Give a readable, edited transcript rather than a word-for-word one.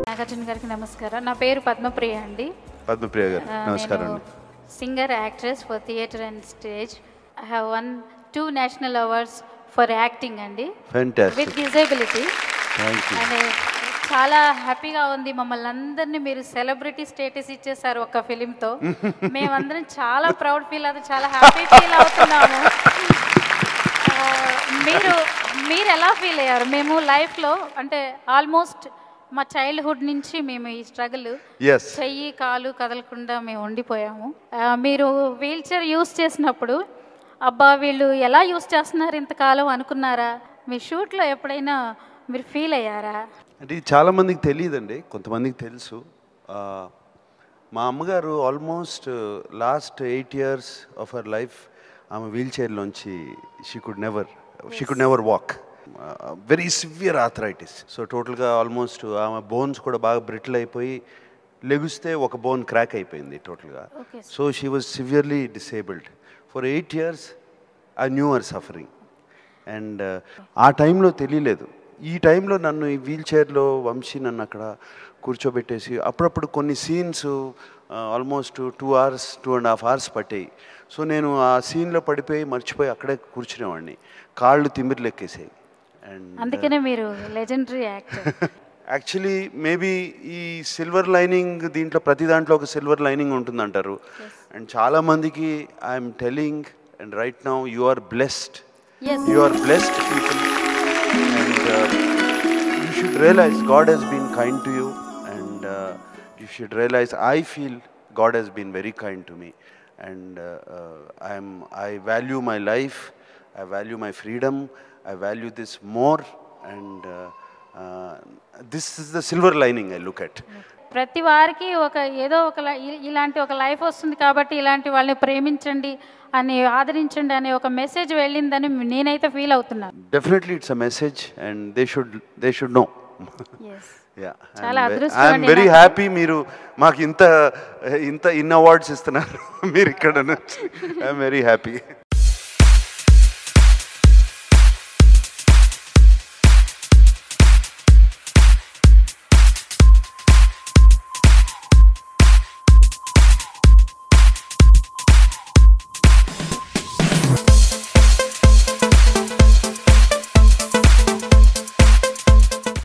నాగార్జున గారికి నమస్కారం. నా పేరు పద్మప్రియ అండి. పద్మప్రియ గారు నమస్కారం అండి. Singer, actress for theatre and stage. I have one 2 national awards for acting అండి, విత్ డిజేబిలిటీ. అండ్ చాలా హ్యాపీగా ఉంది. మమ్మల్ని అందరినీ మీరు సెలబ్రిటీ స్టేటస్ ఇచ్చేసారు ఒక ఫిలింతో. మేమందరం చాలా ప్రౌడ్ ఫీల్ అవుతాం, చాలా హ్యాపీ ఫీల్ అవుతున్నాము. మీరు ఎలా ఫీల్ అయ్యారు? మేము లైఫ్లో అంటే ఆల్మోస్ట్ మా చైల్డ్హుడ్ నుంచి మేము ఈ స్ట్రగుల్, చెయ్యి కాలు కదలకుండా మేము ఉండిపోయాము. మీరు వీల్ చైర్ యూస్ చేసినప్పుడు అబ్బా వీళ్ళు ఎలా యూస్ చేస్తున్నారు ఇంతకాలం అనుకున్నారా? మీ షూట్లో ఎప్పుడైనా మీరు ఫీల్ అయ్యారా? అంటే ఇది చాలామందికి తెలియదండి, కొంతమందికి తెలుసు. మా అమ్మగారు almost last 8 years of her life ఆమె వీల్ చైర్లోంచి she could never walk. Very severe arthritis. So టోటల్గా ఆల్మోస్ట్ ఆమె బోన్స్ కూడా బాగా బ్రిటిల్ అయిపోయి లెగుస్తే ఒక బోన్ క్రాక్ అయిపోయింది టోటల్గా. So she was severely disabled for 8 years. I knew her suffering. And ఆ టైంలో తెలియలేదు. ఈ టైంలో నన్ను ఈ వీల్ చైర్లో వంశీ నన్ను అక్కడ కూర్చోబెట్టేసి అప్పుడప్పుడు కొన్ని సీన్స్ ఆల్మోస్ట్ 2 hours 2.5 hours పట్టాయి. సో నేను ఆ సీన్లో పడిపోయి మర్చిపోయి అక్కడే కూర్చునేవాడిని. కాళ్ళు తిమ్మిర్లు ఎక్కేసాయి. అండ్ అందుకనే మీరు లెజెండరీ యాక్టర్. యాక్చువల్లీ మేబీ ఈ సిల్వర్ లైనింగ్, దీంట్లో ప్రతి దాంట్లో ఒక సిల్వర్ లైనింగ్ ఉంటుందంటారు. అండ్ చాలామందికి I'm telling, and right now you are blessed. You are blessed people. And you should realize God he's been kind to you. And you should realize I feel God he's been very kind to me. And I value my life, I value my freedom, I value this more. And this is the silver lining I look at. ప్రతి వారికి ఏదో ఒక ఇలాంటి ఒక life వస్తుంది కాబట్టి ఇలాంటి వాళ్ళని ప్రేమించండి అని, ఆదరించండి అనే ఒక మెసేజ్ వెళ్ళిందని నేనైతే ఫీల్ అవుతున్నాను. Definitely it's a message and they should know. Yes. Yeah. చాలా అదృష్టం. I am very happy మీరు మాకు ఇంత ఇన్ అవార్డ్స్ ఇస్తున్నారు మీరు ఇక్కడ. I am very happy.